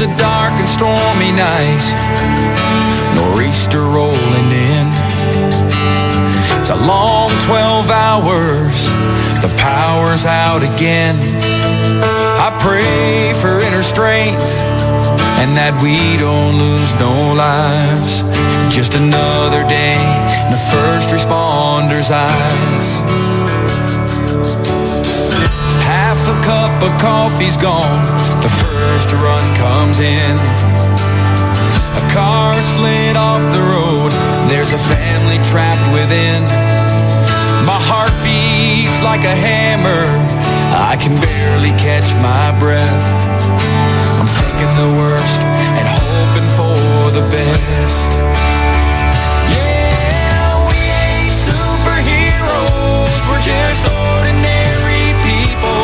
a dark and stormy night, nor'easter rolling in. It's a long 12 hours, the power's out again. I pray for inner strength and that we don't lose no lives. Just another day in the first responders' eyes. Half a cup of coffee's gone, the first run comes in. A car slid off the road, there's a family trapped within. My heart beats like a hammer, I can barely catch my breath. I'm thinking the worst and hoping for the best. Yeah, we ain't superheroes, we're just ordinary people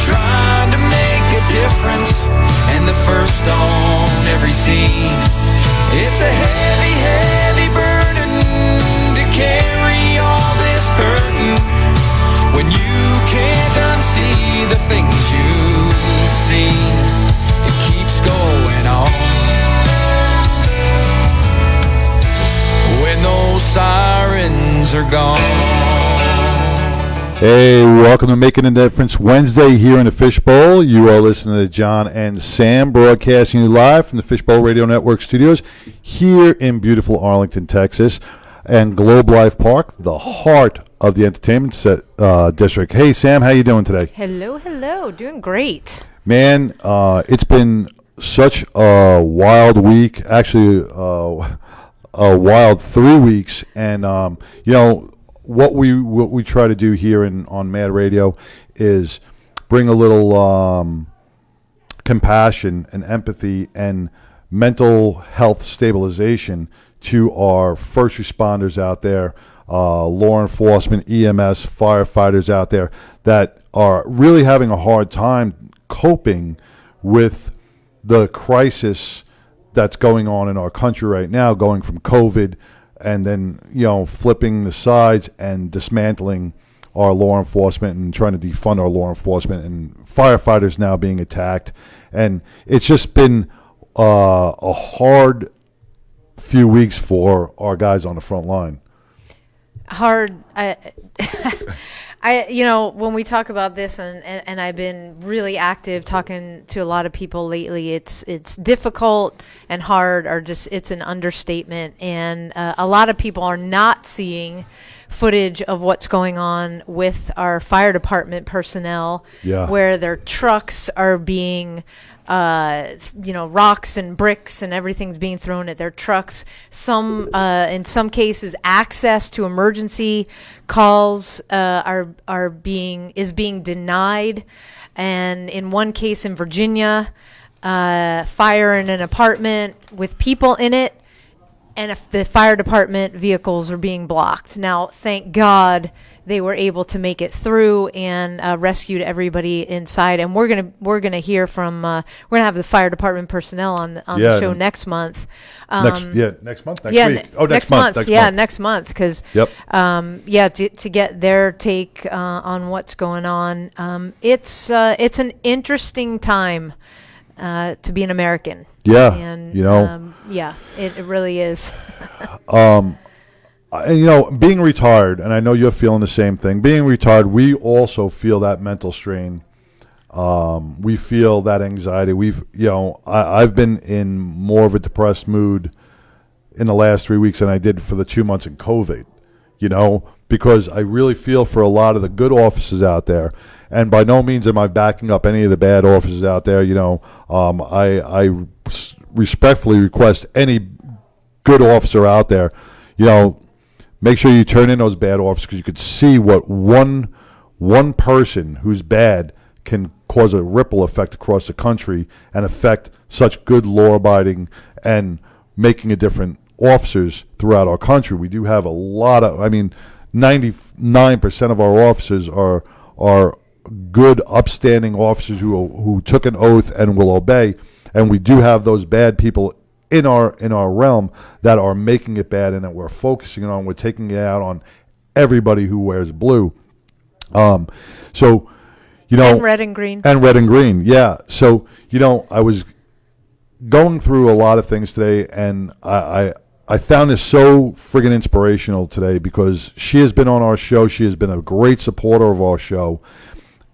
trying to make a difference, and the first on every scene. It's a heavy, heavy burden to carry all this burden when you can't unsee the things you've seen. It keeps going on. When those sirens are gone. Hey, welcome to Making a Difference Wednesday here in the Fishbowl. You are listening to John and Sam broadcasting you live from the Fishbowl Radio Network studios here in beautiful Arlington, Texas, and Globe Life Park, the heart of the entertainment district. Hey, Sam, how you doing today? Hello. Doing great. Man, it's been such a wild week, actually a wild 3 weeks, and what we try to do here on Mad Radio is bring a little compassion and empathy and mental health stabilization to our first responders out there, law enforcement, EMS, firefighters out there that are really having a hard time coping with the crisis that's going on in our country right now, going from COVID and then, flipping the sides and dismantling our law enforcement and trying to defund our law enforcement, and firefighters now being attacked. And it's just been a hard few weeks for our guys on the front line. Hard. When we talk about this, and I've been really active talking to a lot of people lately, it's difficult and hard, or just it's an understatement. And a lot of people are not seeing footage of what's going on with our fire department personnel, where their trucks are being rocks and bricks and everything's being thrown at their trucks. In some cases, access to emergency calls is being denied. And in one case in Virginia, fire in an apartment with people in it, and if the fire department vehicles are being blocked. Now, thank God they were able to make it through and rescued everybody inside. And we're gonna hear from we're gonna have the fire department personnel on the show next month. Next week. Next month. Next month. Because to get their take on what's going on. It's an interesting time to be an American. Yeah, and it really is. Being retired, and I know you're feeling the same thing. Being retired, we also feel that mental strain. We feel that anxiety. I've been in more of a depressed mood in the last 3 weeks than I did for the 2 months in COVID. Because I really feel for a lot of the good officers out there. And by no means am I backing up any of the bad officers out there. I respectfully request any good officer out there, make sure you turn in those bad officers, because you could see what one person who's bad can cause a ripple effect across the country and affect such good law-abiding and making a difference officers throughout our country. We do have a lot of, 99% of our officers are good, upstanding officers who took an oath and will obey, and we do have those bad people in our realm that are making it bad, and that we're focusing on. We're taking it out on everybody who wears blue. And red and green. Yeah. So, I was going through a lot of things today, and I found this so friggin' inspirational today because she has been on our show. She has been a great supporter of our show.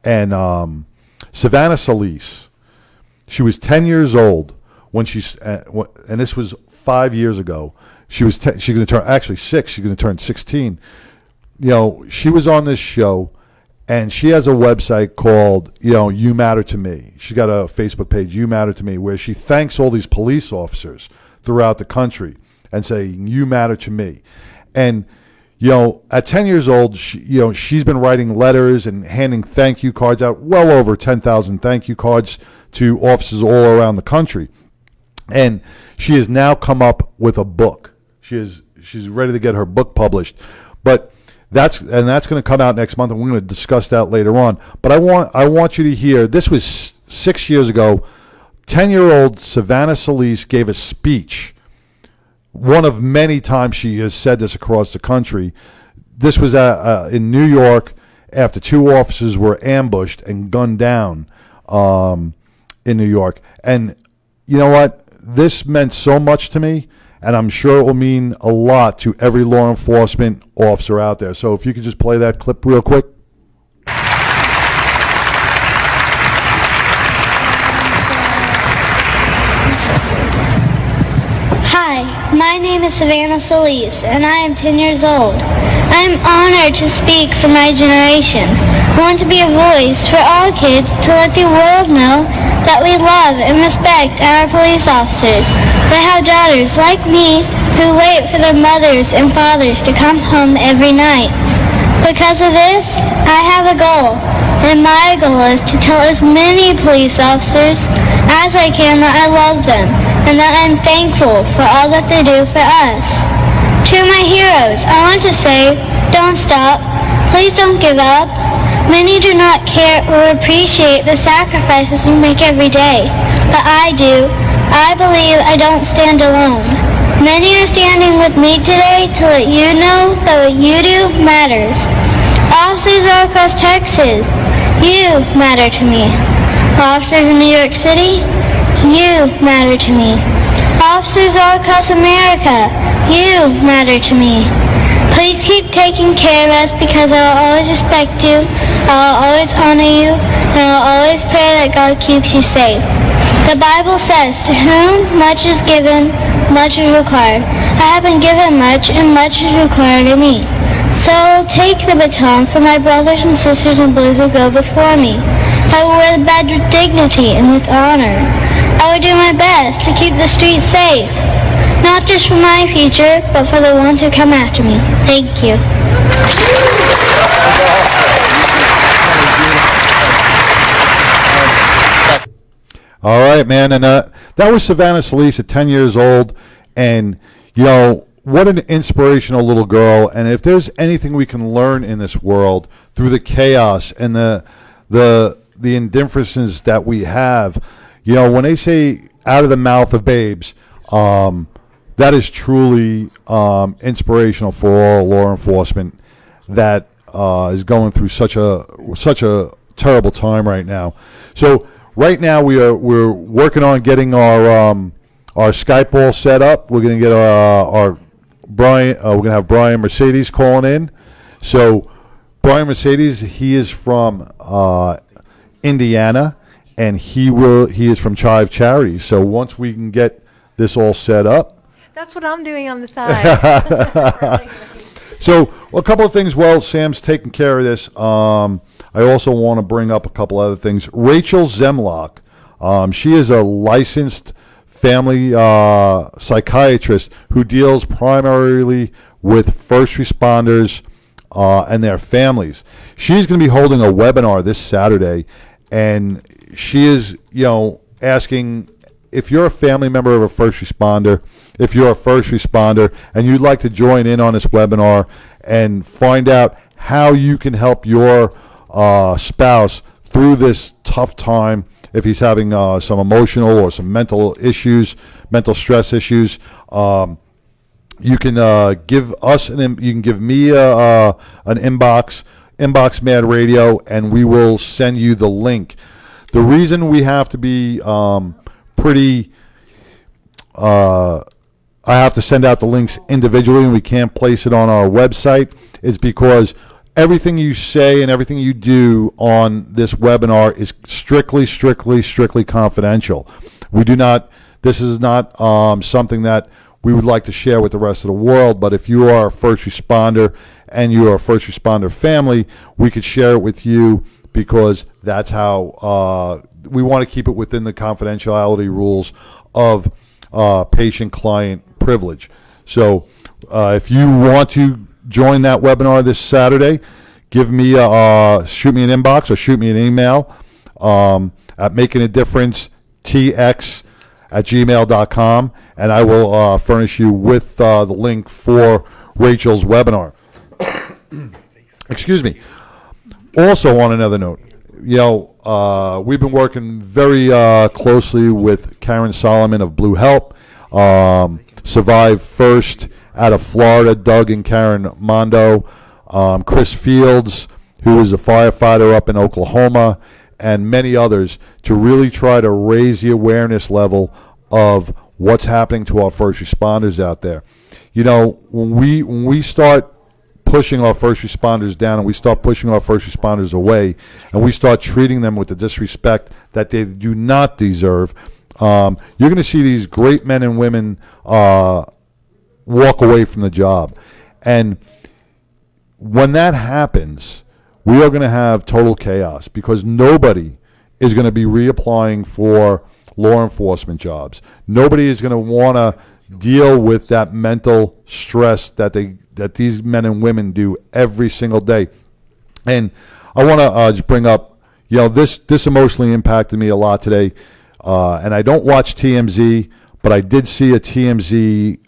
And Savannah Solis, she was 10 years old when and this was 5 years ago. She's going to turn, actually 6, she's going to turn 16. She was on this show, and she has a website called, You Matter to Me. She's got a Facebook page, You Matter to Me, where she thanks all these police officers throughout the country and saying, you matter to me. And, at 10 years old, she's been writing letters and handing thank you cards out, well over 10,000 thank you cards to officers all around the country. And she has now come up with a book. She's ready to get her book published. But that's going to come out next month, and we're going to discuss that later on. But I want you to hear, this was 6 years ago. 10-year-old Savannah Solis gave a speech. One of many times she has said this across the country. This was in New York after 2 officers were ambushed and gunned down in New York. And you know what? This meant so much to me, and I'm sure it will mean a lot to every law enforcement officer out there. So if you could just play that clip real quick. Hi, my name is Savannah Solis, and I am 10 years old. I am honored to speak for my generation. I want to be a voice for all kids to let the world know that we love and respect our police officers. They have daughters like me who wait for their mothers and fathers to come home every night. Because of this, I have a goal, and my goal is to tell as many police officers as I can that I love them and that I'm thankful for all that they do for us. To my heroes, I want to say, don't stop. Please don't give up. Many do not care or appreciate the sacrifices you make every day, but I do. I believe I don't stand alone. Many are standing with me today to let you know that what you do matters. Officers all across Texas, you matter to me. Officers in New York City, you matter to me. Officers all across America, you matter to me. Please keep taking care of us because I will always respect you, I will always honor you, and I will always pray that God keeps you safe. The Bible says, to whom much is given, much is required. I have been given much, and much is required of me. So I will take the baton from my brothers and sisters in blue who go before me. I will wear the badge with dignity and with honor. I will do my best to keep the streets safe. Not just for my future, but for the ones who come after me. Thank you. All right, man. And that was Savannah Solis at 10 years old. And, what an inspirational little girl. And if there's anything we can learn in this world through the chaos and the indifferences that we have, when they say out of the mouth of babes, that is truly inspirational for all law enforcement that is going through such a terrible time right now. So right now we're working on getting our Skype all set up. We're going to get our Brian. We're going to have Brian Mercedes calling in. So Brian Mercedes, he is from Indiana, and he is from Chive Charities. So once we can get this all set up. That's what I'm doing on the side. So a couple of things while Sam's taking care of this. I also want to bring up a couple other things. Rachel Zemlock, she is a licensed family psychiatrist who deals primarily with first responders and their families. She's going to be holding a webinar this Saturday, and she is, asking if you're a family member of a first responder, if you're a first responder and you'd like to join in on this webinar and find out how you can help your spouse through this tough time, if he's having some emotional or some mental issues, mental stress issues, you can give us you can give me an inbox Mad Radio, and we will send you the link. The reason we have to be pretty I have to send out the links individually and we can't place it on our website is because everything you say and everything you do on this webinar is strictly confidential. We do not, this is not something that we would like to share with the rest of the world, but if you are a first responder and you are a first responder family, we could share it with you because that's how we want to keep it within the confidentiality rules of patient-client privilege. So if you want to join that webinar this Saturday, give me shoot me an inbox or shoot me an email at makingadifferancetx@gmail.com, and I will furnish you with the link for Rachel's webinar. Excuse me. Also, on another note, we've been working very closely with Karen Solomon of Blue Help, Survive First out of Florida, Doug and Karen Mondo, Chris Fields, who is a firefighter up in Oklahoma, and many others, to really try to raise the awareness level of what's happening to our first responders out there. When we start pushing our first responders down and we start pushing our first responders away and we start treating them with the disrespect that they do not deserve, you're going to see these great men and women walk away from the job. And when that happens, we are going to have total chaos because nobody is going to be reapplying for law enforcement jobs. Nobody is going to want to deal with that mental stress that these men and women do every single day. And I want to just bring up, this emotionally impacted me a lot today. And I don't watch TMZ, but I did see a TMZ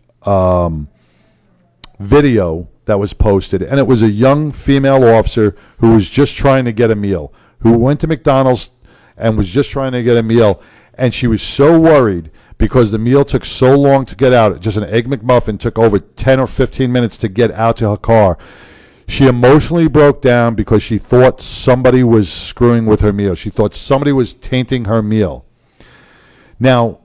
video that was posted, and it was a young female officer who was just trying to get a meal, who went to McDonald's and was just trying to get a meal, and she was so worried because the meal took so long to get out. Just an Egg McMuffin took over 10 or 15 minutes to get out to her car. She emotionally broke down because she thought somebody was screwing with her meal. She thought somebody was tainting her meal. Now,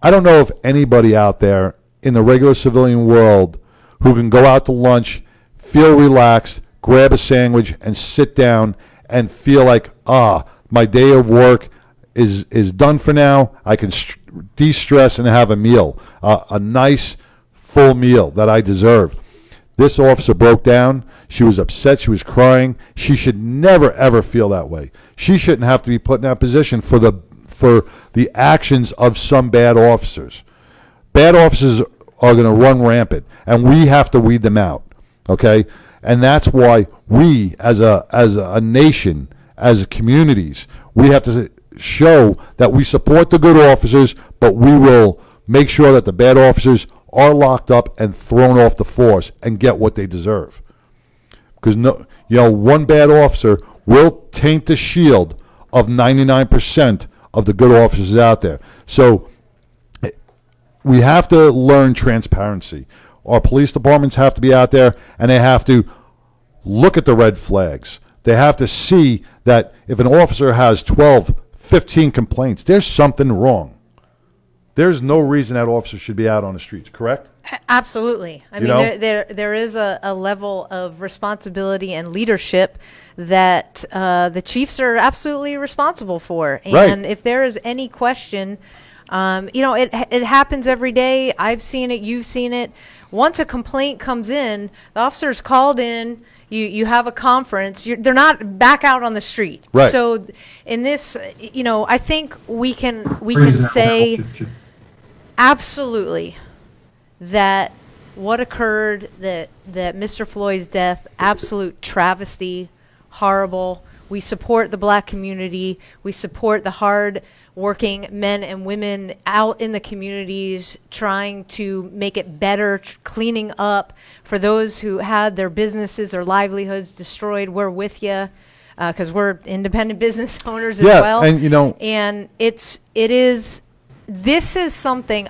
I don't know if anybody out there in the regular civilian world who can go out to lunch, feel relaxed, grab a sandwich, and sit down and feel like, my day of work is done for now. I can de-stress and have a meal, a nice, full meal that I deserve. This officer broke down. She was upset. She was crying. She should never, ever feel that way. She shouldn't have to be put in that position for the actions of some bad officers. Bad officers are going to run rampant, and we have to weed them out, okay? And that's why we, as a nation, as communities, we have to show that we support the good officers, but we will make sure that the bad officers are locked up and thrown off the force and get what they deserve. Because one bad officer will taint the shield of 99% of the good officers out there. So we have to learn transparency. Our police departments have to be out there, and they have to look at the red flags. They have to see that if an officer has 12, 15 complaints, there's something wrong. There's no reason that officer should be out on the streets, correct? Absolutely. I mean, there is a level of responsibility and leadership that the chiefs are absolutely responsible for. And right. If there is any question, it happens every day. I've seen it. You've seen it. Once a complaint comes in, the officer's called in. You have a conference. They're not back out on the street. Right. So in this, I think we can say absolutely that what occurred, that Mr. Floyd's death, absolute travesty, horrible. We support the black community. We support the hard-working men and women out in the communities trying to make it better, cleaning up. For those who had their businesses or livelihoods destroyed, we're with you because we're independent business owners as well. And this is something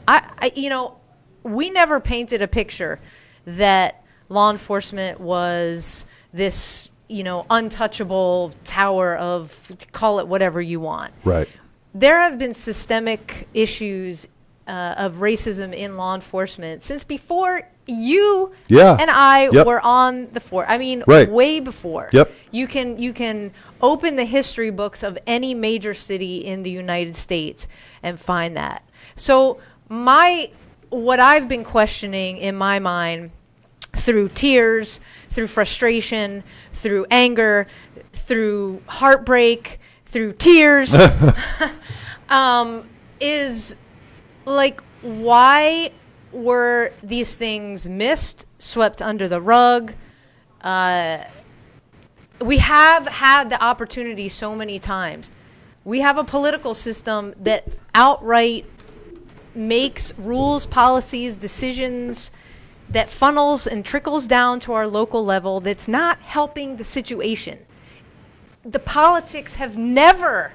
we never painted a picture that law enforcement was this untouchable tower of, call it whatever you want. Right. There have been systemic issues of racism in law enforcement since before you Yeah. and I Yep. were on the force. I mean, Right. way before. Yep. You can open the history books of any major city in the United States and find that. So what I've been questioning in my mind through tears, through frustration, through anger, through heartbreak, through tears, is like, why were these things missed, swept under the rug? We have had the opportunity so many times. We have a political system that outright makes rules, policies, decisions that funnels and trickles down to our local level that's not helping the situation. The politics have never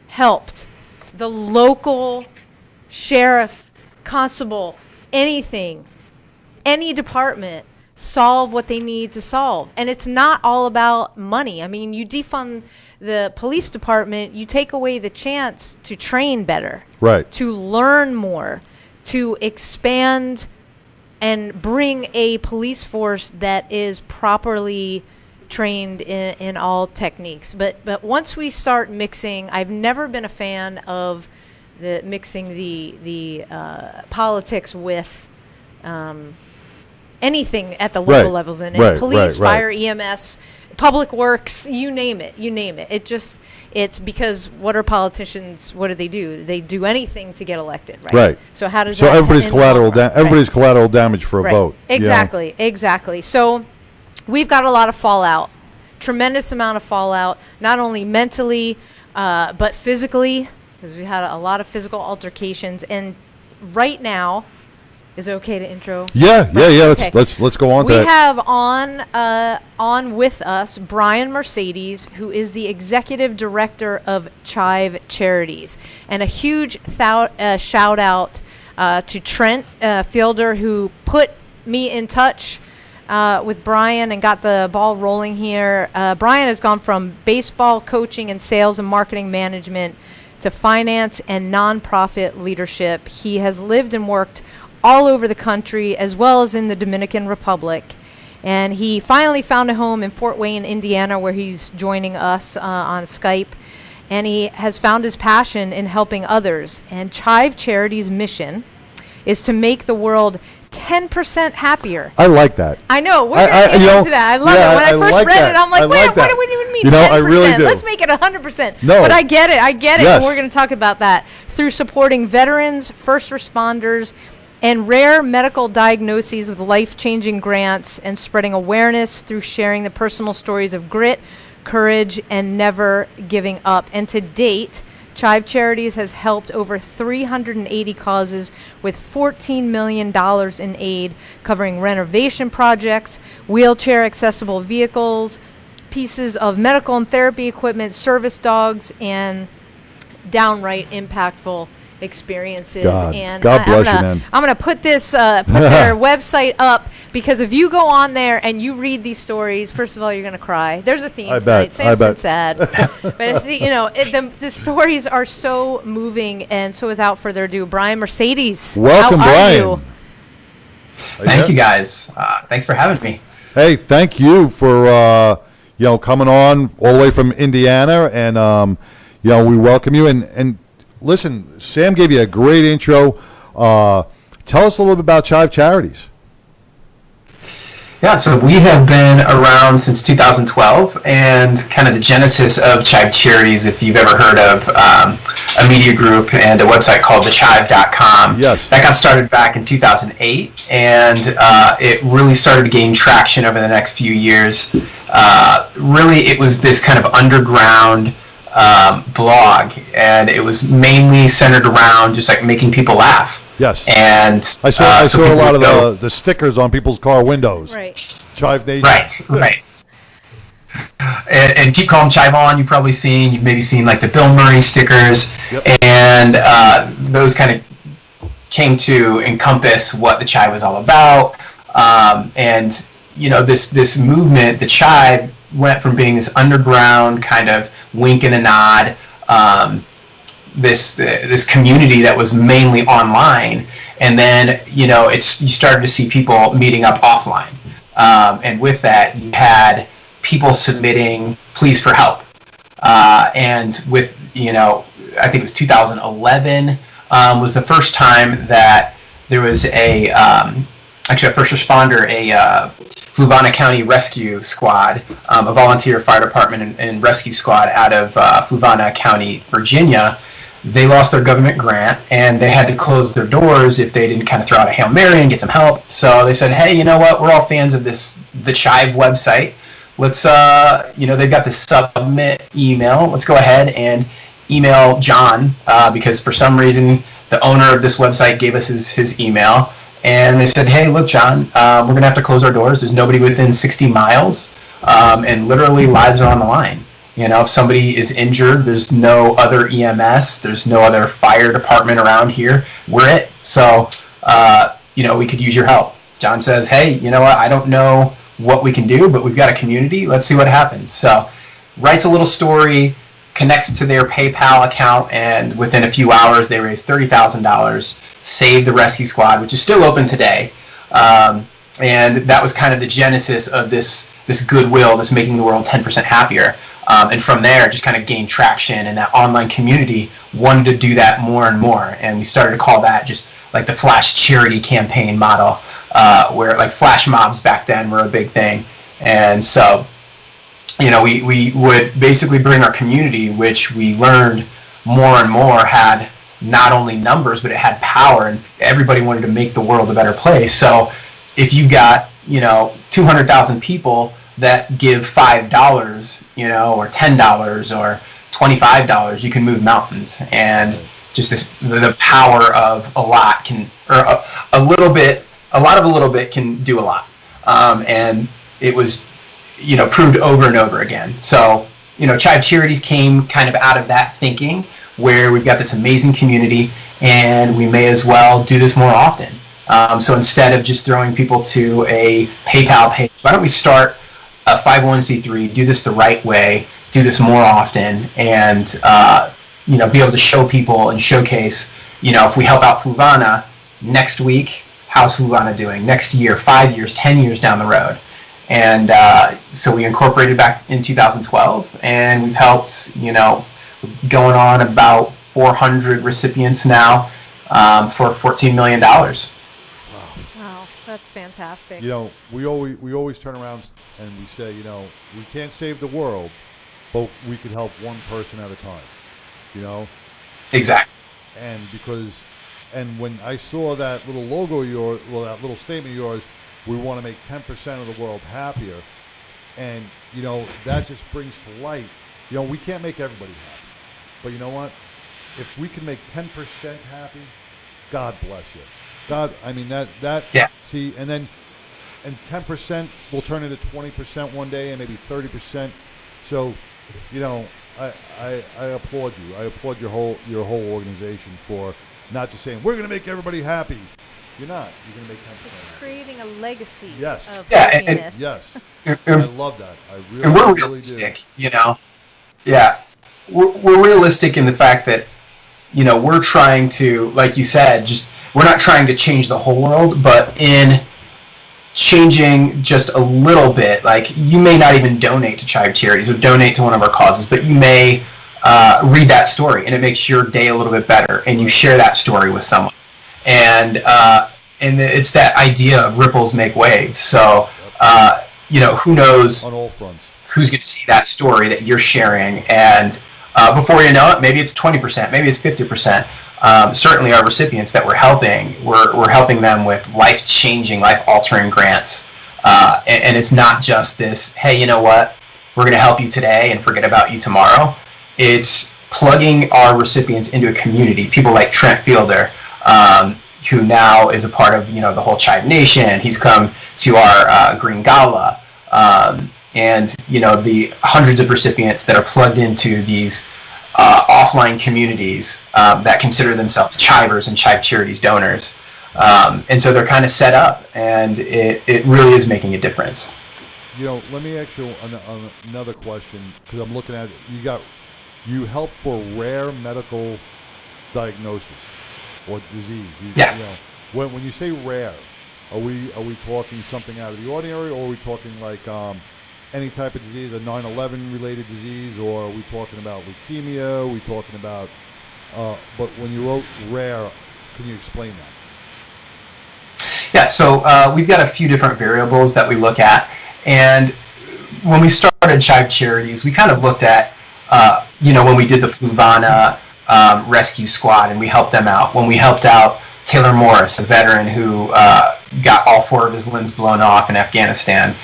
helped the local sheriff, constable, anything, any department solve what they need to solve. And it's not all about money. I mean, you defund the police department, you take away the chance to train better, Right. to learn more, to expand and bring a police force that is properly trained in all techniques. But once we start mixing, I've never been a fan of the mixing the politics with anything at the local Right. levels, and Right, police, right, right. fire, EMS, public works, you name it. It's because what are politicians? What do? They do anything to get elected, right? Right. So how does So that everybody's in the long collateral run? everybody's collateral damage for a Right. vote. you know? Exactly. So we've got a lot of fallout, tremendous amount of fallout, not only mentally, but physically, because we had a lot of physical altercations. And right now, is it okay to intro? Yeah. Okay. Let's go on to We that. have on with us Brian Mercedes, who is the executive director of Chive Charities, and a huge shout out to Trent Fielder, who put me in touch with Brian and got the ball rolling here. Brian has gone from baseball coaching and sales and marketing management to finance and nonprofit leadership. He has lived and worked all over the country, as well as in the Dominican Republic. And he finally found a home in Fort Wayne, Indiana, where he's joining us on Skype. And he has found his passion in helping others. And Chive Charities' mission is to make the world 10% happier. I like that. I know. We're going to get into that. I love it. When I first like read that. it, I'm like, I wait, like what that. do we even mean? You know, 10%? I really do. Let's make it 100%. No. But I get it. Yes. And we're going to talk about that through supporting veterans, first responders, and rare medical diagnoses with life-changing grants, and spreading awareness through sharing the personal stories of grit, courage, and never giving up. And to date, Chive Charities has helped over 380 causes with $14 million in aid, covering renovation projects, wheelchair-accessible vehicles, pieces of medical and therapy equipment, service dogs, and downright impactful experiences. God And bless you, man. I'm gonna put this put their website up, because if you go on there and you read these stories, first of all, you're gonna cry. There's a theme I tonight. bet. Sam's I been bet. sad, but it's, the stories are so moving. And so, without further ado, Brian Mercedes, Welcome, how are Brian. you? Thank you guys. Thanks for having me. Hey, thank you for coming on all the way from Indiana, and we welcome you. And listen, Sam gave you a great intro. Tell us a little bit about Chive Charities. Yeah, so we have been around since 2012, and kind of the genesis of Chive Charities, if you've ever heard of a media group and a website called thechive.com. Yes. That got started back in 2008, and it really started to gain traction over the next few years. Really, it was this kind of underground blog, and it was mainly centered around just like making people laugh. Yes. And I saw so a people lot would of go- the stickers on people's car windows. Right. Chive Nation. Right. And keep calling Chive on. You've maybe seen like the Bill Murray stickers, Yep. and those kind of came to encompass what the Chive was all about. And this movement, the Chive, went from being this underground kind of wink and a nod, this community that was mainly online, and then you started to see people meeting up offline, and with that you had people submitting pleas for help, and with I think it was 2011 was the first time that there was actually a first responder, a Fluvanna County Rescue Squad, a volunteer fire department and rescue squad out of Fluvanna County, Virginia. They lost their government grant, and they had to close their doors if they didn't kind of throw out a Hail Mary and get some help. So they said, hey, you know what? We're all fans of the Chive website. Let's, they've got this submit email. Let's go ahead and email John, because for some reason the owner of this website gave us his email. And they said, hey, look, John, we're going to have to close our doors. There's nobody within 60 miles, and literally lives are on the line. If somebody is injured, there's no other EMS, there's no other fire department around here. We're it. So, we could use your help. John says, hey, you know what? I don't know what we can do, but we've got a community. Let's see what happens. So, writes a little story, connects to their PayPal account, and within a few hours, they raised $30,000, saved the rescue squad, which is still open today. And that was kind of the genesis of this goodwill, this making the world 10% happier. And from there, just kind of gained traction, and that online community wanted to do that more and more. And we started to call that just like the flash charity campaign model, where like flash mobs back then were a big thing. And so, we would basically bring our community, which we learned more and more had not only numbers, but it had power, and everybody wanted to make the world a better place. So if you got, 200,000 people that give $5, or $10 or $25, you can move mountains. And just the power of a lot can, or a little bit can do a lot. And it was, proved over and over again. So, Chive Charities came kind of out of that thinking, where we've got this amazing community and we may as well do this more often. So instead of just throwing people to a PayPal page, why don't we start a 501c3, do this the right way, do this more often, and be able to show people and showcase, if we help out Fluvanna next week, how's Fluvanna doing? Next year, 5 years, 10 years down the road. And so we incorporated back in 2012, and we've helped, going on about 400 recipients now, for $14 million. Wow, that's fantastic. We always turn around and we say, we can't save the world, but we can help one person at a time. Exactly. And when I saw that little logo of yours, that little statement of yours, we want to make 10% of the world happier, and that just brings to light, we can't make everybody happy, but you know what? If we can make 10% happy, God bless you. God, I mean that yeah. See, and 10% will turn into 20% one day, and maybe 30%. So, I applaud you. I applaud your whole organization for not just saying we're going to make everybody happy. You're not. You're going to make 10%. It's creating a legacy of And happiness. yes. I love that. I really, and we're really realistic, do. Yeah. We're realistic in the fact that, we're trying to, like you said, we're not trying to change the whole world, but in changing just a little bit, like you may not even donate to Chive Charities or donate to one of our causes, but you may read that story and it makes your day a little bit better, and you share that story with someone. And it's that idea of ripples make waves. So, who knows on all fronts who's going to see that story that you're sharing, and before you know it, maybe it's 20%, maybe it's 50%. Certainly, our recipients that we're helping them with life-changing, life-altering grants, and it's not just this. Hey, you know what? We're going to help you today and forget about you tomorrow. It's plugging our recipients into a community. People like Trent Fielder, who now is a part of the whole Chive Nation. He's come to our Green Gala, and the hundreds of recipients that are plugged into these offline communities that consider themselves Chivers and Chive Charities donors, and so they're kind of set up, and it really is making a difference. Let me ask you another question, because I'm looking at it. You help for rare medical diagnosis or disease. Yeah. You know, when you say rare, are we talking something out of the ordinary, or are we talking like any type of disease, a 9/11 related disease, or are we talking about leukemia? Are we talking about but when you wrote rare, can you explain that? Yeah, so we've got a few different variables that we look at, and when we started Chive Charities, we kind of looked at, when we did the Fluvana rescue squad, and we helped them out. When we helped out Taylor Morris, a veteran who got all 4 of his limbs blown off in Afghanistan,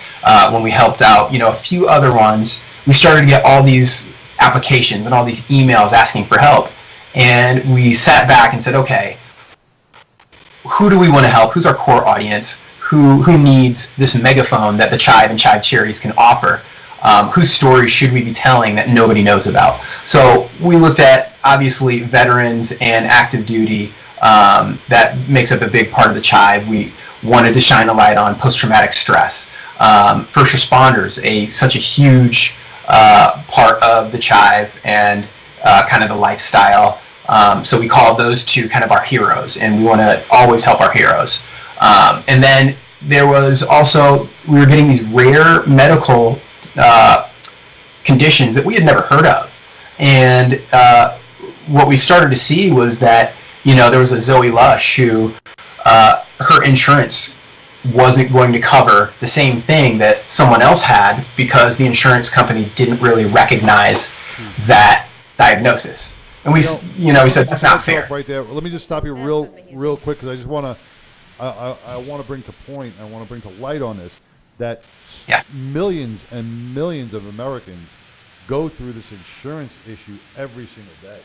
when we helped out, a few other ones, we started to get all these applications and all these emails asking for help, and we sat back and said, okay, who do we want to help? Who's our core audience? Who needs this megaphone that the Chive and Chive Charities can offer? Whose story should we be telling that nobody knows about? So we looked at, obviously, veterans and active duty. That makes up a big part of the Chive. We wanted to shine a light on post-traumatic stress. First responders, such a huge part of the Chive and kind of the lifestyle. So we call those two kind of our heroes, and we want to always help our heroes. And then there was also, we were getting these rare medical conditions that we had never heard of. And what we started to see was that, there was a Zoe Lush who, her insurance wasn't going to cover the same thing that someone else had because the insurance company didn't really recognize that diagnosis. And we said that's not fair. Right there. Let me just stop you real quick, because I just want to, I want to bring to point, I want to bring to light on this, that millions and millions of Americans go through this insurance issue every single day.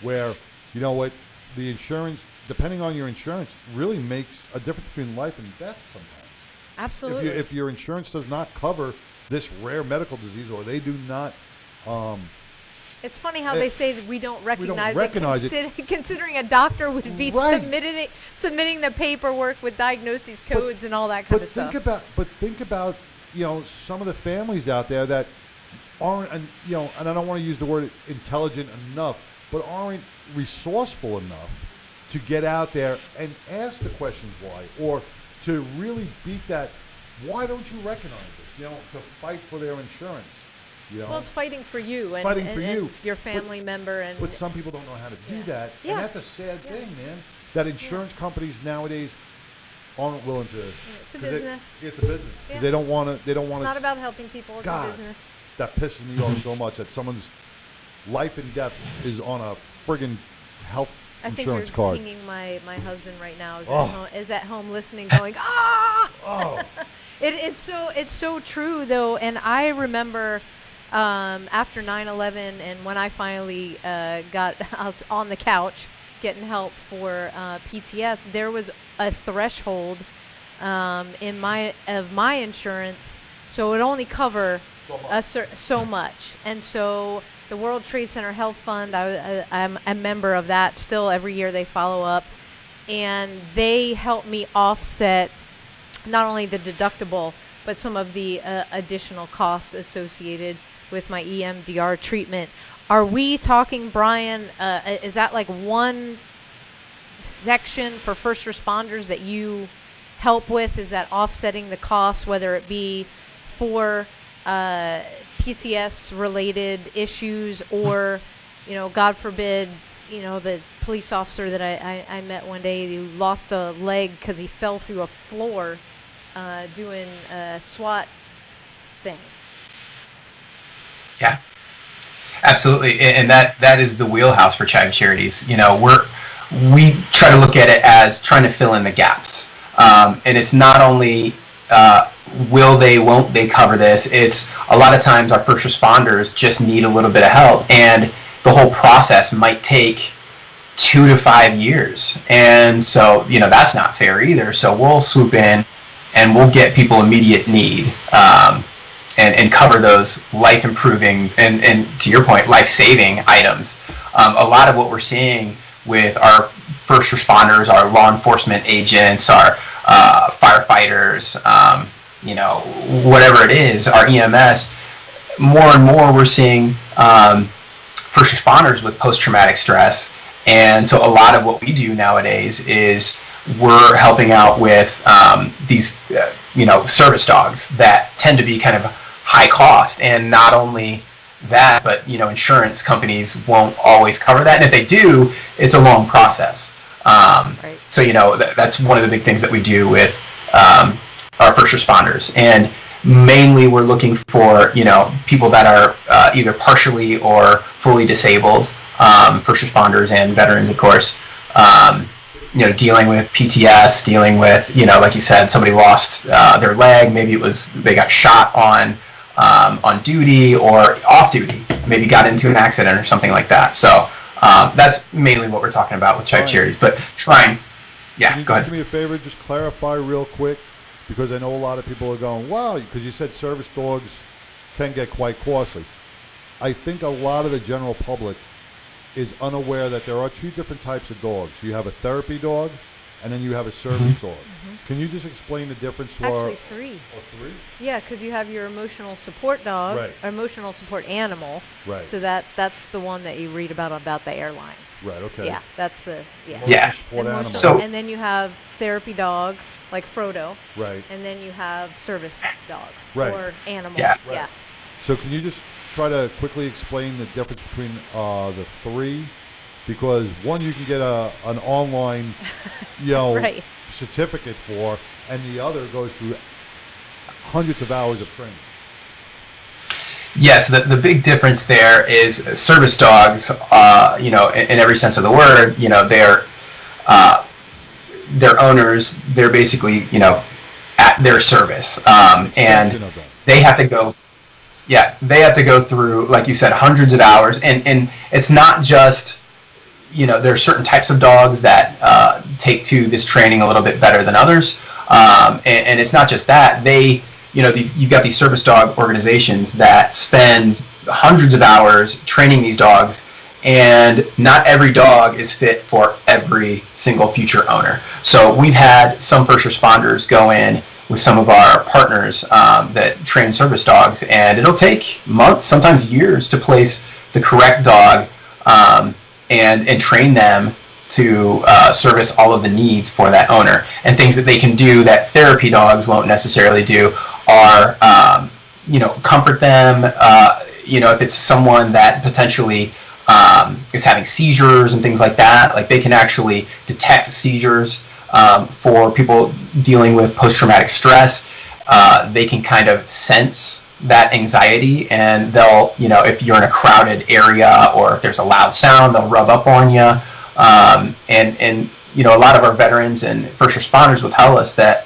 Where, what, the insurance, depending on your insurance, really makes a difference between life and death sometimes. Absolutely. If your insurance does not cover this rare medical disease, or they do not, it's funny how they say that we don't recognize it. Considering a doctor would be submitting the paperwork with diagnoses codes and all that kind of stuff. Think about some of the families out there that aren't, and I don't want to use the word intelligent enough, but aren't resourceful enough to get out there and ask the questions why, or to really beat that. Why don't you recognize this? To fight for their insurance. Well, it's fighting for you and your family member. But some people don't know how to do that. Yeah. And that's a sad thing, man, that insurance companies nowadays aren't willing to. It's a business. It's a business. Because they don't want to. It's not about helping people. It's a business. That pisses me off so much, that someone's life and death is on a friggin' health insurance card. I think you're pinging my husband right now. Is at home listening, going, ah! Oh. It's so true, though. And I remember after 9/11, and when I finally I was on the couch getting help for PTS, there was a threshold of my insurance, so it would only cover so much. And so the World Trade Center Health Fund, I'm a member of that still. Every year they follow up, and they help me offset not only the deductible, but some of the additional costs associated with my EMDR treatment. Are we talking, Brian, is that like one section for first responders that you help with? Is that offsetting the costs, whether it be for PTS related issues, or, God forbid, the police officer that I met one day who lost a leg because he fell through a floor doing a SWAT thing? Yeah, absolutely. And that is the wheelhouse for Chive Charities. We try to look at it as trying to fill in the gaps. And it's not only will they, won't they cover this. It's a lot of times our first responders just need a little bit of help, and the whole process might take 2 to 5 years. And so, that's not fair either. So we'll swoop in and we'll get people immediate need, and cover those life-improving and, to your point, life-saving items. A lot of what we're seeing with our first responders, our law enforcement agents, our firefighters, whatever it is, our EMS, more and more we're seeing first responders with post-traumatic stress And so a lot of what we do nowadays is we're helping out with these, service dogs that tend to be kind of high cost. And not only that, but, insurance companies won't always cover that. And if they do, it's a long process. Right. So, that's one of the big things that we do with our first responders. And mainly we're looking for, people that are either partially or fully disabled, first responders and veterans, of course, dealing with PTS, dealing with, like you said, somebody lost their leg, maybe they got shot on duty or off duty, maybe got into an accident or something like that. So that's mainly what we're talking about with Chive Charities. But go Can you ahead. do me a favor, just clarify real quick, because I know a lot of people are going, wow, because you said service dogs can get quite costly. I think a lot of the general public is unaware that there are two different types of dogs. You have a therapy dog, and then you have a service dog. Can you just explain the difference to Actually, three. three? Yeah, because you have your emotional support dog, Right. or emotional support animal. Right. So that's the one that you read about the airlines. Right, okay. Yeah, that's the Yeah. Support Emotional- animal. So- and then you have therapy dog, like Frodo, Right. and then you have service dog Right. or animal. Yeah. Right. Yeah. So can you just try to quickly explain the difference between the three? Because one you can get an online, Right. certificate for, and the other goes through hundreds of hours of training. Yes, the big difference there is service dogs, in every sense of the word, they're their owners, they're basically, at their service. And Extension of that. they have to go through, like you said, hundreds of hours. And it's not just, there are certain types of dogs that take to this training a little bit better than others. And it's not just that. You've got these service dog organizations that spend hundreds of hours training these dogs, and not every dog is fit for every single future owner. So we've had some first responders go in with some of our partners that train service dogs, and it'll take months, sometimes years, to place the correct dog and train them to service all of the needs for that owner. And things that they can do that therapy dogs won't necessarily do are, comfort them. If it's someone that potentially is having seizures and things like that, like they can actually detect seizures for people dealing with post-traumatic stress. They can kind of sense that anxiety, and they'll, if you're in a crowded area or if there's a loud sound, they'll rub up on you. And a lot of our veterans and first responders will tell us that,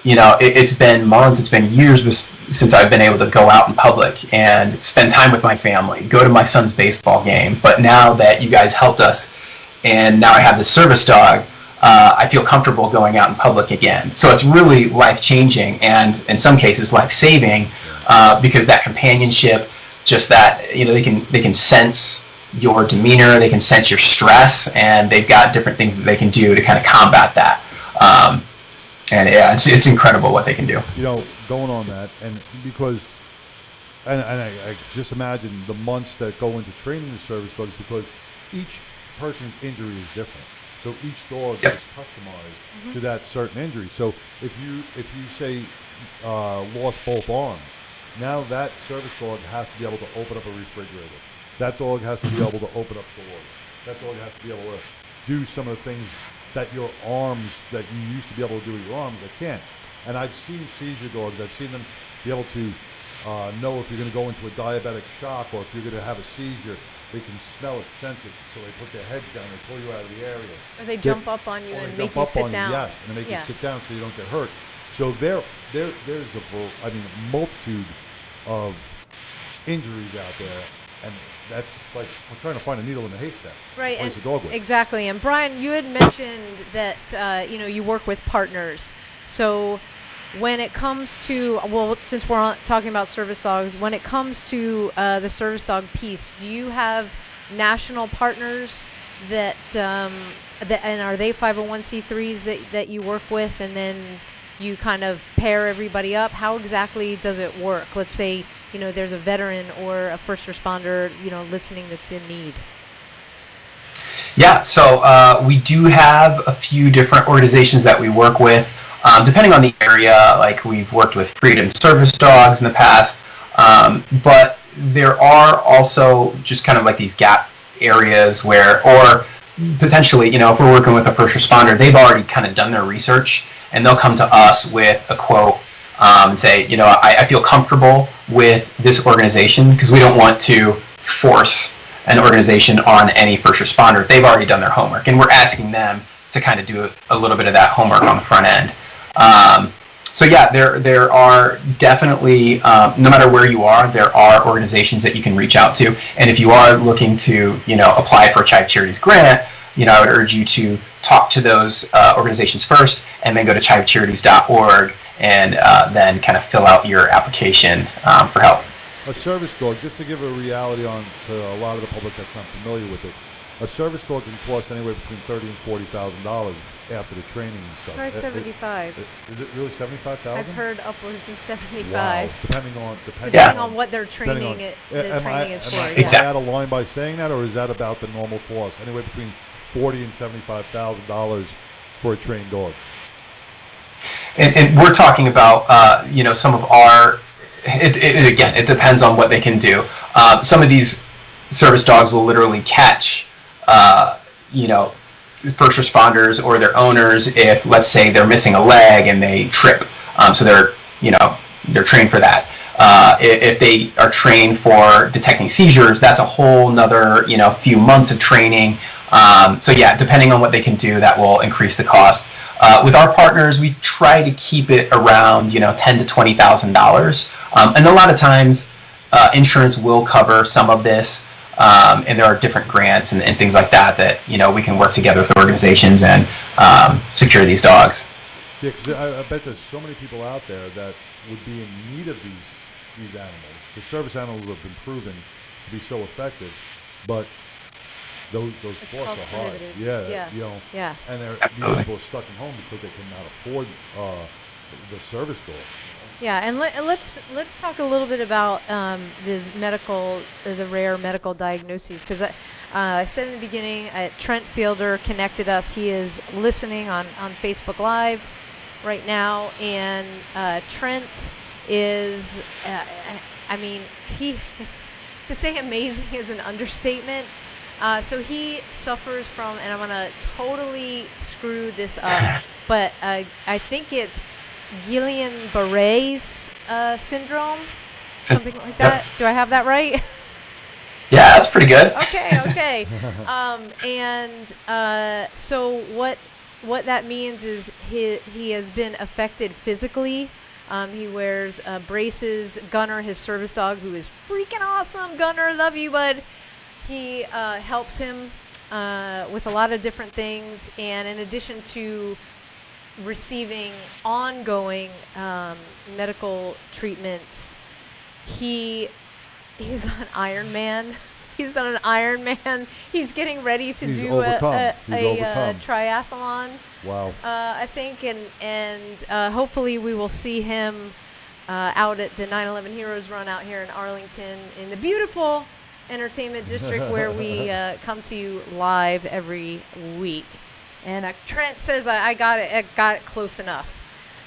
it's been months, it's been years since I've been able to go out in public and spend time with my family, go to my son's baseball game. But now that you guys helped us, and now I have this service dog, I feel comfortable going out in public again. So it's really life-changing, and in some cases life-saving, because that companionship, just that, they can sense your demeanor, they can sense your stress, and they've got different things that they can do to kind of combat that. And yeah, it's incredible what they can do. Going on that, and because, and I just imagine the months that go into training the service dogs, because each person's injury is different. So each dog is customized to that certain injury. So if you say lost both arms, now that service dog has to be able to open up a refrigerator. That dog has to be able to open up doors. That dog has to be able to do some of the things that your arms, that you used to be able to do with your arms, that can't. And I've seen seizure dogs. I've seen them be able to know if you're going to go into a diabetic shock or if you're going to have a seizure. They can smell it, sense it, so they put their heads down, they pull you out of the area. Or they jump up on you and make you sit down. Yes, and they make you sit down so you don't get hurt. So there's a multitude of injuries out there, and that's like we're trying to find a needle in a haystack. Right, Place a dog with. exactly. And Brian, you had mentioned that you work with partners. So when it comes to, since we're talking about service dogs, when it comes to the service dog piece, do you have national partners that and are they 501c3s that you work with, and then you kind of pair everybody up? How exactly does it work? Let's say, there's a veteran or a first responder, listening that's in need. Yeah, so we do have a few different organizations that we work with, depending on the area. Like we've worked with Freedom Service Dogs in the past, but there are also just kind of like these gap areas where, or potentially, if we're working with a first responder, they've already kind of done their research, and they'll come to us with a quote and say, I feel comfortable with this organization, because we don't want to force an organization on any first responder. They've already done their homework, and we're asking them to kind of do a little bit of that homework on the front end. So yeah, there are definitely, no matter where you are, there are organizations that you can reach out to. And if you are looking to, apply for a Chive Charities grant, I would urge you to talk to those organizations first, and then go to chivecharities.org and then kind of fill out your application for help. A service dog, just to give a reality on to a lot of the public that's not familiar with it, a service dog can cost anywhere between $30,000 and $40,000 after the training and stuff. Try 75. Is it really 75,000? I've heard upwards of 75. Wow. Depending on what their training is for. Am I out of line by saying that, or is that about the normal cost? Anywhere between $40,000 and $75,000 for a trained dog. And we're talking about, some of our. It depends on what they can do. Some of these service dogs will literally catch, first responders or their owners if, let's say, they're missing a leg and they trip. So they're trained for that. If they are trained for detecting seizures, that's a whole nother, few months of training. So yeah, depending on what they can do, that will increase the cost. With our partners, we try to keep it around, $10,000 to $20,000. And a lot of times, insurance will cover some of this. And there are different grants and things like that we can work together with organizations and secure these dogs. Yeah, because I bet there's so many people out there that would be in need of these animals. The service animals have been proven to be so effective, but those costs are high. Yeah. And these people are stuck at home because they cannot afford the service dog. Yeah, and let's talk a little bit about the rare medical diagnoses, because I said in the beginning, Trent Fielder connected us. He is listening on Facebook Live right now, and Trent is, to say amazing is an understatement. So he suffers from, and I'm going to totally screw this up, but I think it's Guillain-Barré's syndrome, something like that. Do I have that right? Yeah, that's pretty good. Okay. So what that means is he has been affected physically. He wears braces. Gunner, his service dog, who is freaking awesome. Gunner, love you, bud. He helps him with a lot of different things, and in addition to receiving ongoing medical treatments, he's on Ironman. He's on an Ironman. He's getting ready to do a triathlon. Wow. I think, and hopefully we will see him out at the 9/11 Heroes Run out here in Arlington, in the beautiful Entertainment District, where we come to you live every week. And Trent says I got it close enough.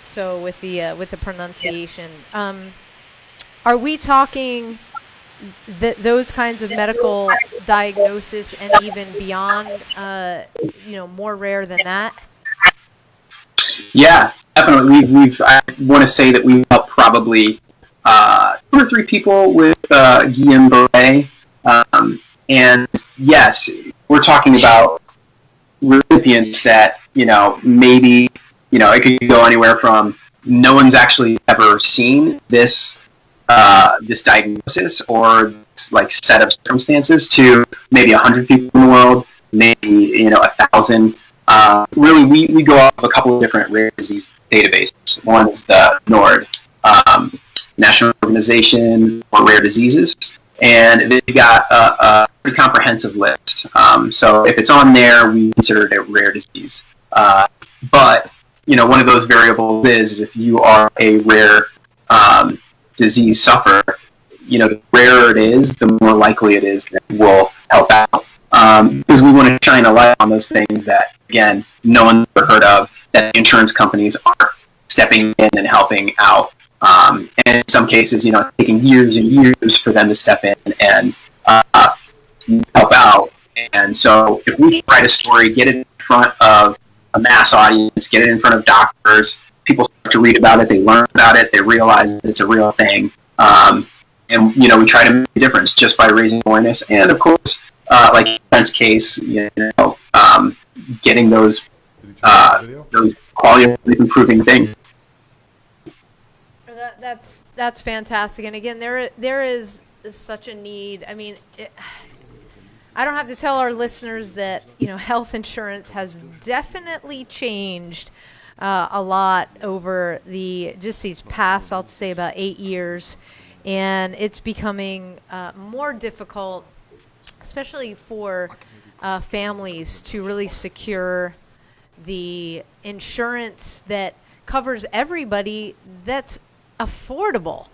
So with the pronunciation, are we talking those kinds of medical diagnosis and even beyond, more rare than that? Yeah, definitely. I want to say that we've helped probably 2 or 3 people with Guillain-Barré, and yes, we're talking about recipients that, maybe, it could go anywhere from no one's actually ever seen this diagnosis or like set of circumstances to maybe 100 people in the world, maybe 1,000. Really, we go off of a couple of different rare disease databases. One is the NORD, National Organization for Rare Diseases, and they've got a pretty comprehensive list. So if it's on there, we consider it a rare disease. But one of those variables is if you are a rare disease sufferer, the rarer it is, the more likely it is that we'll help out. because we want to shine a light on those things that, again, no one's ever heard of, that insurance companies are stepping in and helping out. And in some cases, taking years and years for them to step in and help out. And so if we can write a story, get it in front of a mass audience, get it in front of doctors, people start to read about it, they learn about it, they realize that it's a real thing. And, we try to make a difference just by raising awareness. And, of course, like in Brent's case, getting those quality of improving things. That's fantastic. And again, there is such a need. I mean, I don't have to tell our listeners that health insurance has definitely changed a lot over these past, I'll say, about 8 years, and it's becoming more difficult, especially for families, to really secure the insurance that covers everybody that's affordable.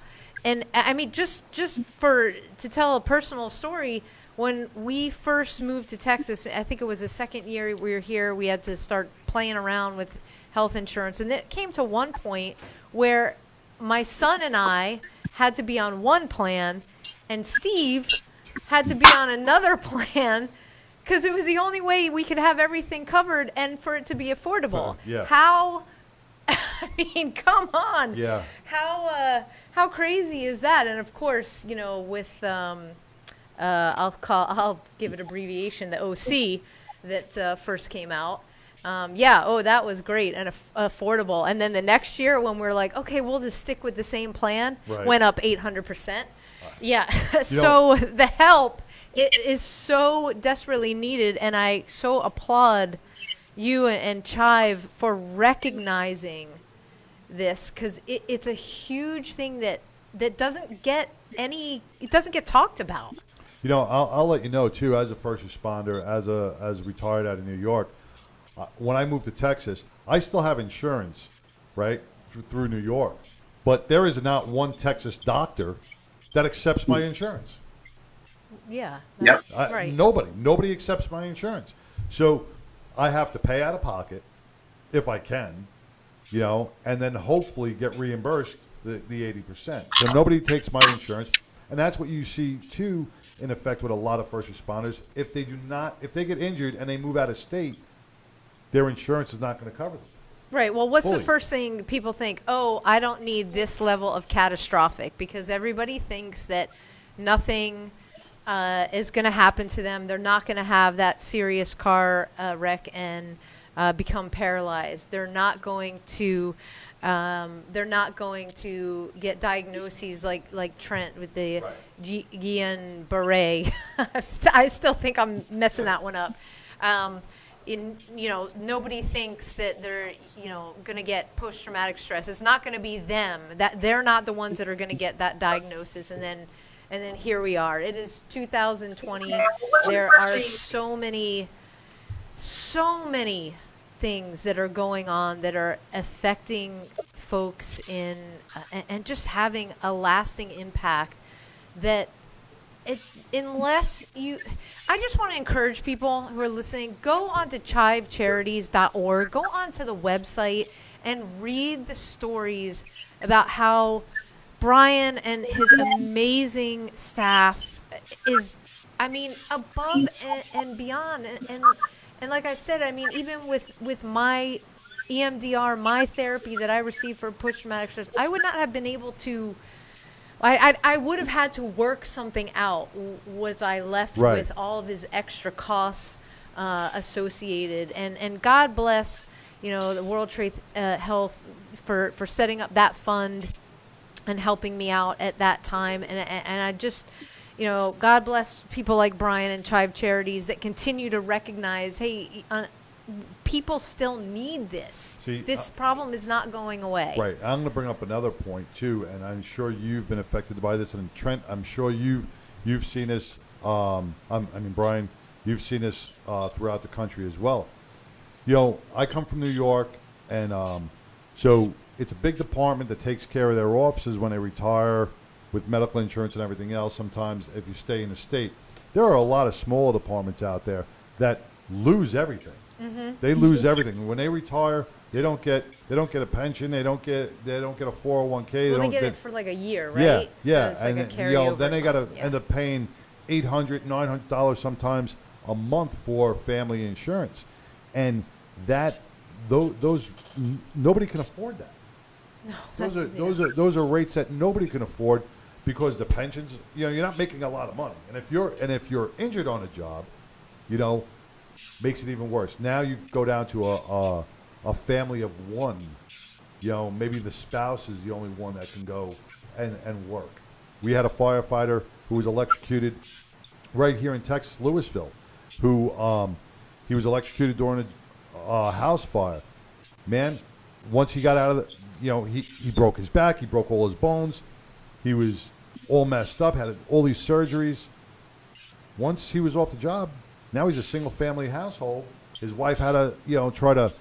And I mean, just to tell a personal story, when we first moved to Texas, I think it was the second year we were here, we had to start playing around with health insurance. And it came to one point where my son and I had to be on one plan and Steve had to be on another plan, because it was the only way we could have everything covered and for it to be affordable. Yeah. How, I mean, come on. Yeah. How crazy is that? And of course, with I'll give it abbreviation, the OC that first came out. That was great and affordable. And then the next year when we're like, okay, we'll just stick with the same plan, went up 800%. Yeah. So the help is so desperately needed, and I so applaud you and Chive for recognizing this, because it's a huge thing that doesn't get talked about. I'll let you know too, as a first responder, as retired out of New York, when I moved to Texas, I still have insurance, right, through New York, but there is not one Texas doctor that accepts my insurance. Yeah. Yep. Right. Nobody accepts my insurance, so I have to pay out of pocket if I can, and then hopefully get reimbursed the 80%. So nobody takes my insurance, and that's what you see too, in effect, with a lot of first responders. If they get injured and they move out of state, their insurance is not going to cover them. Right. Well, what's fully. the first thing people think? Oh, I don't need this level of catastrophic, because everybody thinks that nothing is going to happen to them. They're not going to have that serious car wreck and become paralyzed. They're not going to get diagnoses like Trent with the Guillain-Barré. I still think I'm messing that one up. Nobody thinks that they're going to get post-traumatic stress. It's not going to be them. That they're not the ones that are going to get that diagnosis, and then here we are. It is 2020. There are so many things that are going on that are affecting folks and just having a lasting impact that I just want to encourage people who are listening, go on to chivecharities.org, go onto the website and read the stories about how Brian and his amazing staff is, above and beyond. And like I said, even with my EMDR, my therapy that I received for post-traumatic stress, I would not have been able to, I would have had to work something out. Was I left with all of these extra costs associated? And God bless, the World Trade Health for setting up that fund and helping me out at that time. And I just, God bless people like Brian and Chive Charities that continue to recognize, hey, people still need this. See, this problem is not going away. Right. I'm going to bring up another point too, and I'm sure you've been affected by this. And Trent, I'm sure you've seen this. Brian, you've seen this throughout the country as well. I come from New York, and so it's a big department that takes care of their officers when they retire, with medical insurance and everything else. Sometimes if you stay in the state, There are a lot of small departments out there that lose everything. They lose everything when they retire. They don't get a pension. They don't get a 401k. Well, they they don't get it for like a year, right? Yeah, So yeah, it's like and a carryover. then they got to yeah. end up paying $800, $900 sometimes a month for family insurance, and those nobody can afford that. No, Those are rates that nobody can afford because the pensions. You're not making a lot of money, and if you're injured on a job, makes it even worse. Now you go down to a family of one. Maybe the spouse is the only one that can go and work. We had a firefighter who was electrocuted right here in Texas, Louisville, who he was electrocuted during a house fire. Man, once he got out of he broke his back, he broke all his bones, he was all messed up, had all these surgeries. Once he was off the job, now he's a single family household. His wife had to try to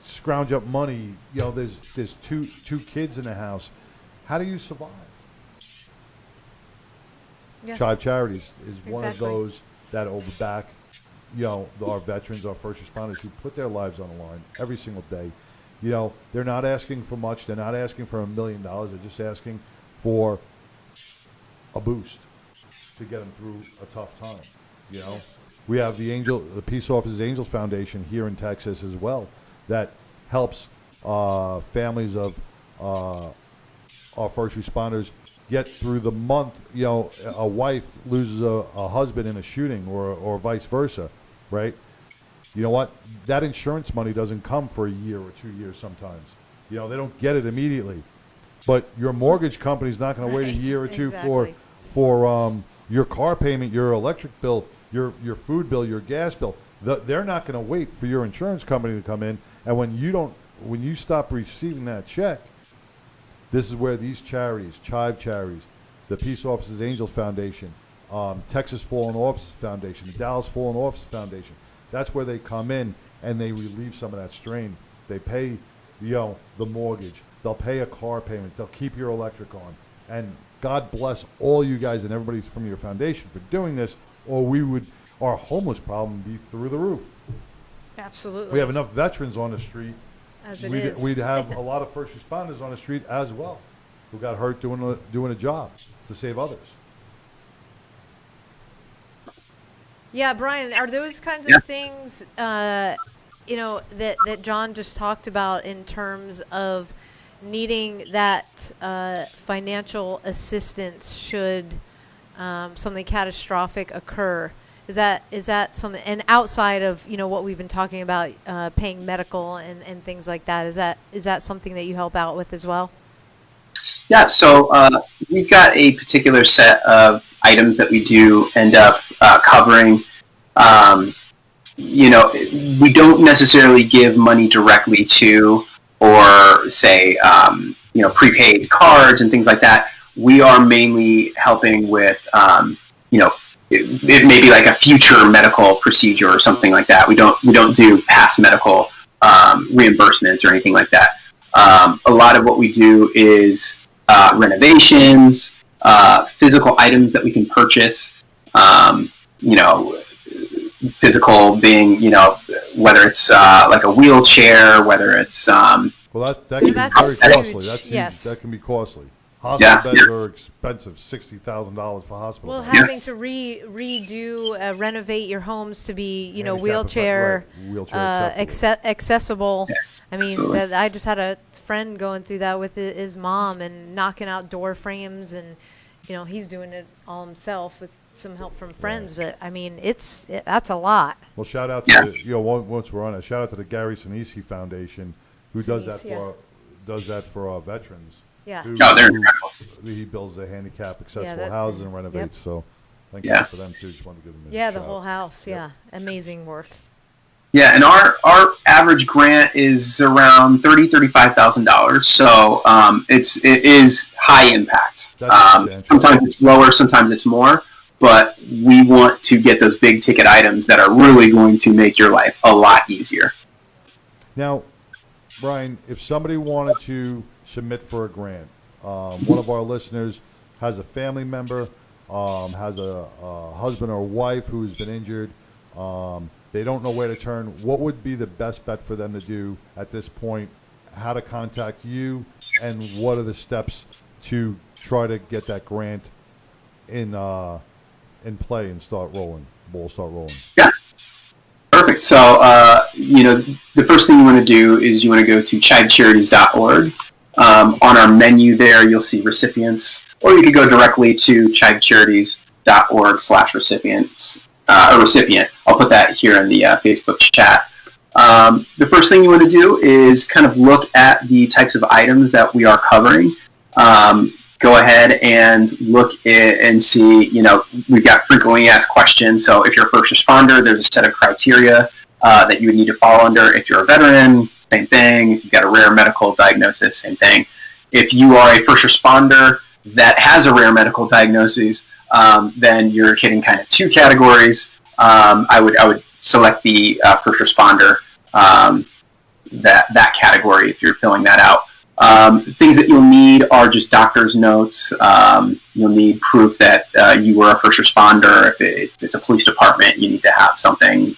scrounge up money. There's two kids in the house. How do you survive? Yeah. Chive Charities is one of Exactly. those that will back, our veterans, our first responders who put their lives on the line every single day. They're not asking for much. They're not asking for $1 million. They're just asking for a boost to get them through a tough time. We have the Peace Officers Angels Foundation here in Texas as well that helps families of our first responders get through the month. A wife loses a husband in a shooting or vice versa, right? You know what? That insurance money doesn't come for a year or 2 years sometimes. They don't get it immediately. But your mortgage company's not going to wait a year or two Exactly. for your car payment, your electric bill, your food bill, your gas bill. They're not going to wait for your insurance company to come in. And when you stop receiving that check, this is where these charities, Chive Charities, the Peace Officers Angels Foundation, Texas Fallen Officers Foundation, the Dallas Fallen Officers Foundation, that's where they come in and they relieve some of that strain. They pay, the mortgage. They'll pay a car payment. They'll keep your electric on. And God bless all you guys and everybody from your foundation for doing this, or our homeless problem would be through the roof. Absolutely. We have enough veterans on the street. As it is. We'd have a lot of first responders on the street as well, who got hurt doing a job to save others. Yeah, Brian, are those kinds of things, that John just talked about in terms of needing that financial assistance should something catastrophic occur? Is that something, and outside of what we've been talking about, paying medical and things like that, is that something that you help out with as well? Yeah, so we've got a particular set of items that we do end up covering. We don't necessarily give money directly to, or say, prepaid cards and things like that. We are mainly helping with, it may be like a future medical procedure or something like that. We don't do past medical reimbursements or anything like that. A lot of what we do is renovations, physical items that we can purchase. Physical being, whether it's like a wheelchair, whether it's Well, that can be That's very huge. costly. That's huge. Yes. That can be costly. Hospital Yeah. beds are expensive, $60,000 for hospital Well, beds. having to redo, renovate your homes to be, Handicap wheelchair, right, wheelchair acceptable. accessible. I mean, absolutely. I just had a friend going through that with his mom and knocking out door frames, and he's doing it all himself with some help from friends. But I mean, that's a lot. Well, shout out to once we're on it, shout out to the Gary Sinise Foundation, who does that for our veterans. Yeah. they're incredible. He builds the handicap accessible that- houses and renovates. yep. So, thank Yeah. you for them too. Just wanted to give them a Yeah, the shout. whole house. Yep. Yeah, amazing work. Yeah, and our average grant is around $35,000. So it is high impact. That's substantial. Sometimes it's lower, sometimes it's more. But we want to get those big ticket items that are really going to make your life a lot easier. Now, Brian, if somebody wanted to submit for a grant, one of our listeners has a family member has a husband or wife who's been injured, they don't know where to turn, what would be the best bet for them to do at this point? How to contact you, and what are the steps to try to get that grant in play and start rolling? Ball start rolling. Yeah. Perfect. So, the first thing you want to do is you want to go to chivecharities.org. On our menu there, you'll see recipients, or you could go directly to chivecharities.org/recipients, a recipient. I'll put that here in the Facebook chat. The first thing you want to do is kind of look at the types of items that we are covering. Go ahead and look and see, we've got frequently asked questions. So if you're a first responder, there's a set of criteria that you would need to fall under. If you're a veteran, same thing. If you've got a rare medical diagnosis, same thing. If you are a first responder that has a rare medical diagnosis, then you're hitting kind of two categories. I would select the first responder, that category if you're filling that out. Things that you'll need are just doctor's notes. You'll need proof that you were a first responder. If it's a police department, you need to have something,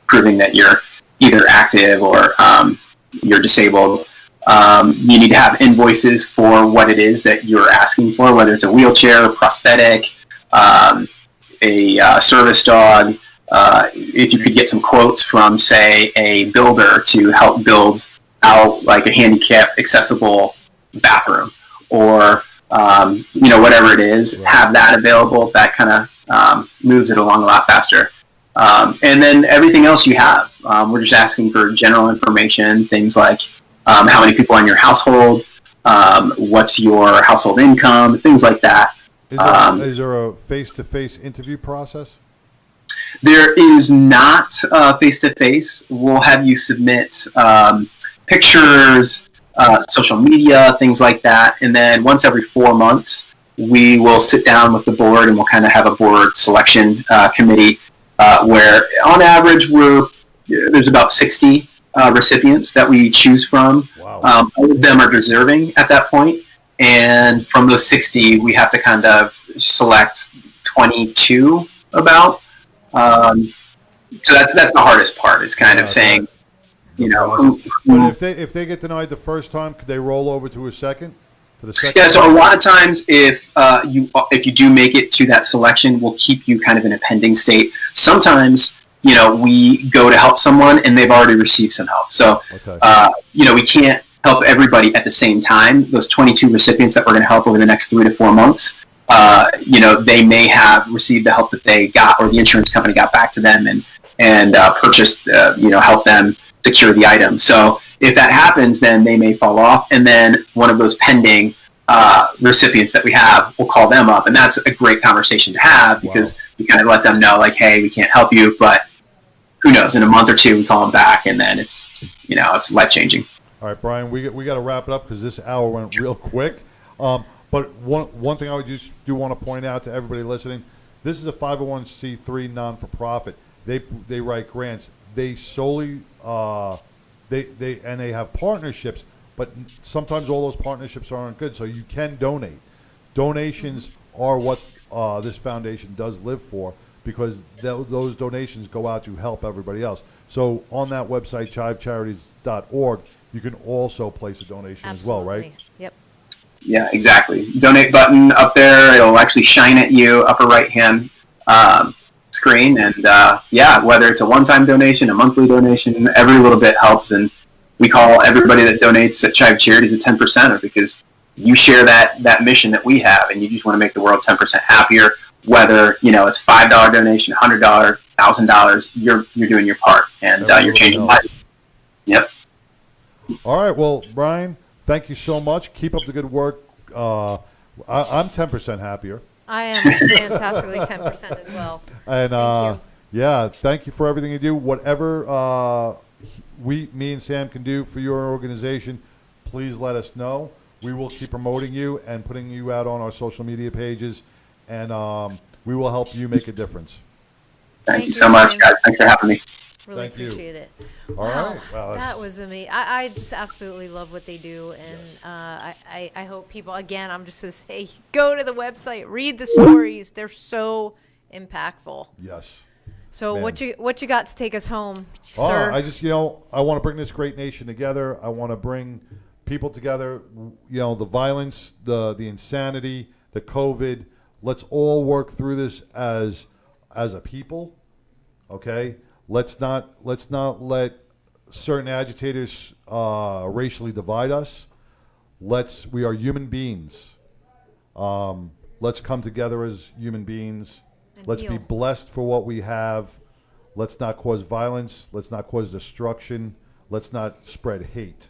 proving that you're either active or you're disabled. You need to have invoices for what it is that you're asking for, whether it's a wheelchair, prosthetic, a service dog. If you could get some quotes from, say, a builder to help build out like a handicap accessible bathroom, or whatever it is, have that available. That kind of moves it along a lot faster. And then everything else you have, we're just asking for general information, things like how many people are in your household, what's your household income, things like that. Is there a face-to-face interview process? There is not face-to-face. We'll have you submit pictures, social media, things like that. And then once every 4 months, we will sit down with the board and we'll kind of have a board selection committee where on average there's about 60 recipients that we choose from. Wow. All of them are deserving at that point. And from those 60, we have to kind of select 22 about. So that's the hardest part, is kind of saying, But if they get denied the first time, could they roll over to the second? Yeah, so a lot of times if you do make it to that selection, we'll keep you kind of in a pending state. Sometimes, we go to help someone and they've already received some help. So, we can't help everybody at the same time. Those 22 recipients that we're going to help over the next 3 to 4 months, they may have received the help that they got, or the insurance company got back to them and purchased, help them secure the item. So if that happens, then they may fall off, and then one of those pending recipients that we have, we'll call them up, and that's a great conversation to have, because we kind of let them know, like, hey, we can't help you, but who knows, in a month or two we call them back, and then it's life changing. All right, Brian, we got to wrap it up because this hour went real quick. But one thing I would just do want to point out to everybody listening: this is a 501c3 non-for-profit. They write grants. They solely they have partnerships, but sometimes all those partnerships aren't good. So you can donate. Donations are what this foundation does live for, because those donations go out to help everybody else. So on that website, chivecharities.org, you can also place a donation as well, right? Yep. Yeah, exactly. Donate button up there. It'll actually shine at you, upper right-hand screen. And, whether it's a one-time donation, a monthly donation, every little bit helps. And we call everybody that donates at Chive Charities a 10%er, because you share that mission that we have, and you just want to make the world 10% happier. Whether, it's $5 donation, $100, $1,000, you're doing your part, and you're changing lives. Yep. All right. Well, Brian, thank you so much. Keep up the good work. I'm 10% happier. I am fantastically 10% as well. And thank you. Thank you for everything you do. Whatever me and Sam can do for your organization, please let us know. We will keep promoting you and putting you out on our social media pages, and we will help you make a difference. Thank you so much, guys. Thanks for having me. Really Thank you. appreciate it. All Wow, right. Well, that was amazing. I just absolutely love what they do, and I hope people, again, I'm just going to say, go to the website, read the stories. They're so impactful. Yes. So Man. what you got to take us home, Oh, sir? I just, I want to bring this great nation together. I want to bring people together. The violence, the insanity, the COVID. Let's all work through this as a people. Okay. Let's not let certain agitators racially divide us. We are human beings. Let's come together as human beings. And Let's be heal. blessed for what we have. Let's not cause violence. Let's not cause destruction. Let's not spread hate.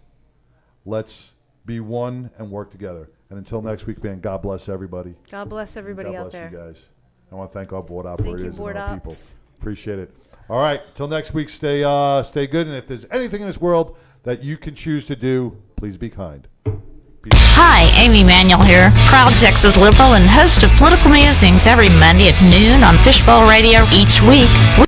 Let's be one and work together. And until next week, man, God bless everybody. God bless everybody God out bless there. you guys. I want to thank our board Thank operators you, board and our people. ops. Appreciate it. All right. Till next week, stay good. And if there's anything in this world that you can choose to do, please be kind. Peace. Hi, Amy Manuel here, proud Texas liberal and host of Political Musings every Monday at noon on Fishbowl Radio each week.